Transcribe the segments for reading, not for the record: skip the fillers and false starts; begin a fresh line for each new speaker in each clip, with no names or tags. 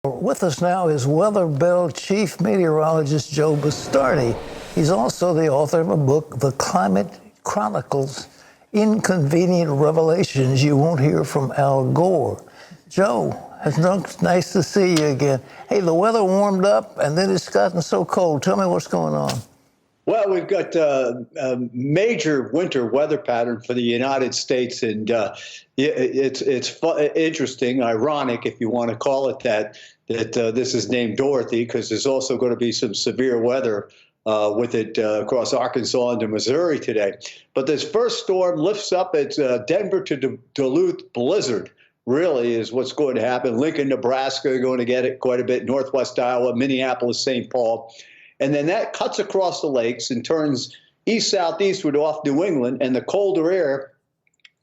With us now is Weather Bell Chief Meteorologist Joe Bastardi. He's also the author of a book, The Climate Chronicles, Inconvenient Revelations You Won't Hear from Al Gore. Joe, it's nice to see you again. Hey, the weather warmed up and then it's gotten so cold. Tell me what's going on.
Well, we've got a major winter weather pattern for the United States, and it's interesting, ironic, if you want to call it that this is named Dorothy, because there's also going to be some severe weather with it across Arkansas into Missouri today. But this first storm lifts up. It's Denver to Duluth blizzard. Really is what's going to happen. Lincoln, Nebraska, going to get it quite a bit. Northwest Iowa, Minneapolis, St. Paul. And then that cuts across the lakes and turns east-southeastward off New England, and the colder air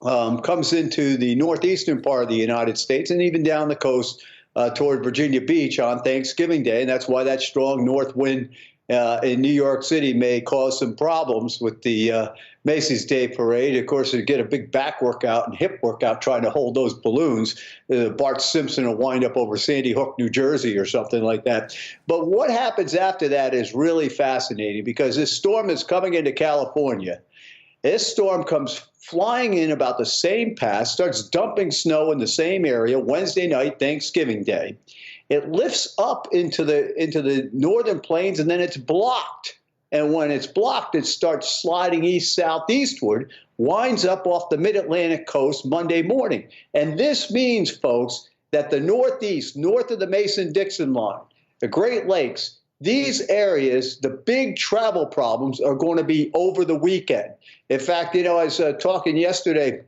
comes into the northeastern part of the United States and even down the coast toward Virginia Beach on Thanksgiving Day. And that's why that strong north wind in New York City may cause some problems with the Macy's Day Parade. Of course, you get a big back workout and hip workout trying to hold those balloons. Bart Simpson will wind up over Sandy Hook, New Jersey or something like that. But what happens after that is really fascinating, because this storm is coming into California. This storm comes flying in about the same path, starts dumping snow in the same area Wednesday night, Thanksgiving Day. It lifts up into the northern plains, and then it's blocked. And when it's blocked, it starts sliding east-southeastward, winds up off the mid-Atlantic coast Monday morning. And this means, folks, that the northeast, north of the Mason-Dixon line, the Great Lakes, these areas, the big travel problems are going to be over the weekend. In fact, I was talking yesterday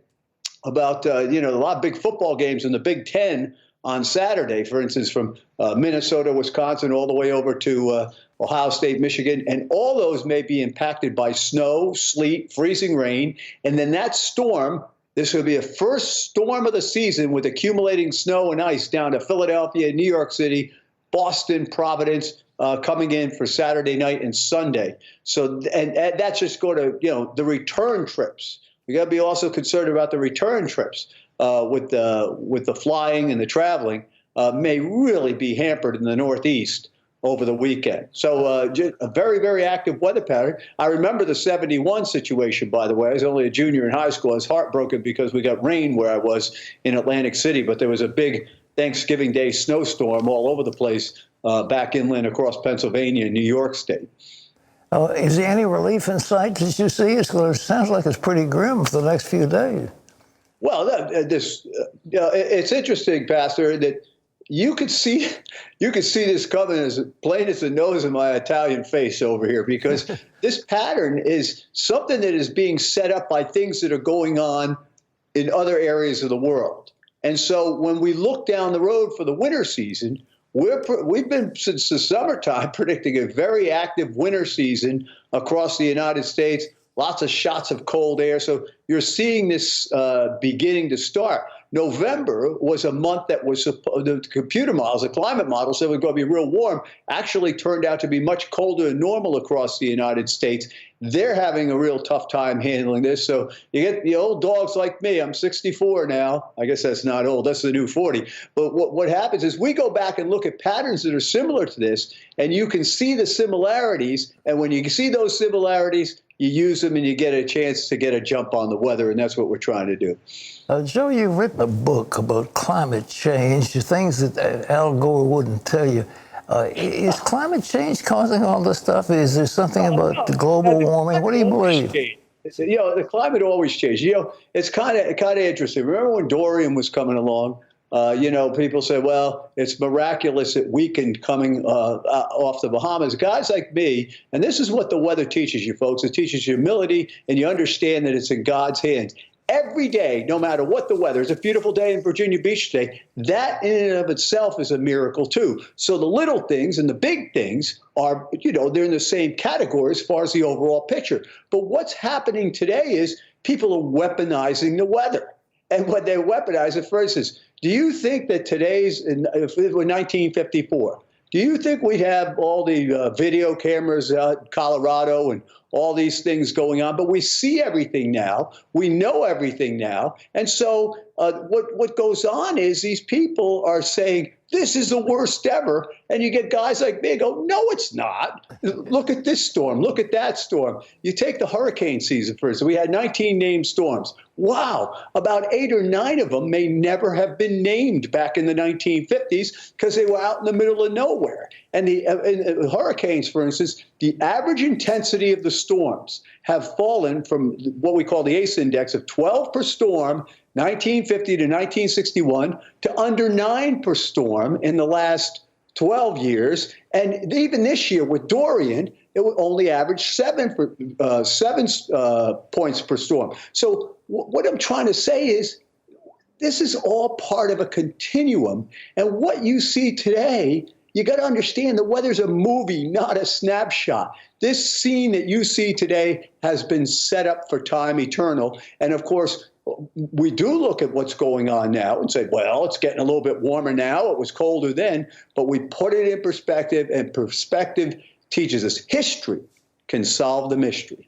about, a lot of big football games in the Big Ten on Saturday, for instance, from Minnesota, Wisconsin, all the way over to Ohio State, Michigan. And all those may be impacted by snow, sleet, freezing rain. And then that storm, this will be a first storm of the season with accumulating snow and ice down to Philadelphia, New York City, Boston, Providence, coming in for Saturday night and Sunday. So, and that's just going to, the return trips. We got to be also concerned about the return trips. With the flying and the traveling, may really be hampered in the Northeast over the weekend. So just a very, very active weather pattern. I remember the 71 situation, by the way. I was only a junior in high school. I was heartbroken because we got rain where I was in Atlantic City, but there was a big Thanksgiving Day snowstorm all over the place back inland across Pennsylvania and New York State.
Is there any relief in sight? Did you see it? It sounds like it's pretty grim for the next few days.
Well, it's interesting, Pastor, that you could see this coming as plain as the nose of my Italian face over here, because this pattern is something that is being set up by things that are going on in other areas of the world. And so when we look down the road for the winter season, we've been since the summertime predicting a very active winter season across the United States. Lots of shots of cold air. So you're seeing this beginning to start. November was a month that was the computer models, the climate models said it was going to be real warm, actually turned out to be much colder than normal across the United States. They're having a real tough time handling this. So you get the old dogs like me. I'm 64 now. I guess that's not old. That's the new 40. But what happens is we go back and look at patterns that are similar to this, and you can see the similarities. And when you see those similarities, you use them and you get a chance to get a jump on the weather, and that's what we're trying to do.
Joe, you've written a book about climate change, things that Al Gore wouldn't tell you. Is climate change causing all this stuff? Is there something about the global warming? What do you believe?
The climate always changes. It's kind of interesting. Remember when Dorian was coming along? People say, well, it's miraculous it weakened coming off the Bahamas. Guys like me, and this is what the weather teaches you, folks. It teaches you humility, and you understand that it's in God's hands. Every day, no matter what the weather, it's a beautiful day in Virginia Beach today. That in and of itself is a miracle, too. So the little things and the big things are, they're in the same category as far as the overall picture. But what's happening today is people are weaponizing the weather. And when they weaponize it, for instance, do you think that if it were 1954, do you think we'd have all the video cameras out in Colorado and all these things going on, but we see everything now. We know everything now. And so what goes on is these people are saying, this is the worst ever. And you get guys like me go, no, it's not. Look at this storm. Look at that storm. You take the hurricane season, for instance. We had 19 named storms. Wow. About 8 or 9 of them may never have been named back in the 1950s because they were out in the middle of nowhere. And the hurricanes, for instance, the average intensity of the storms have fallen from what we call the ACE index of 12 per storm, 1950 to 1961, to under 9 per storm in the last 12 years. And even this year with Dorian, it would only average 7 points per storm. So what I'm trying to say is this is all part of a continuum. And what you see today, you got to understand the weather's a movie, not a snapshot. This scene that you see today has been set up for time eternal. And of course, we do look at what's going on now and say, well, it's getting a little bit warmer now. It was colder then. But we put it in perspective, and perspective teaches us history can solve the mystery.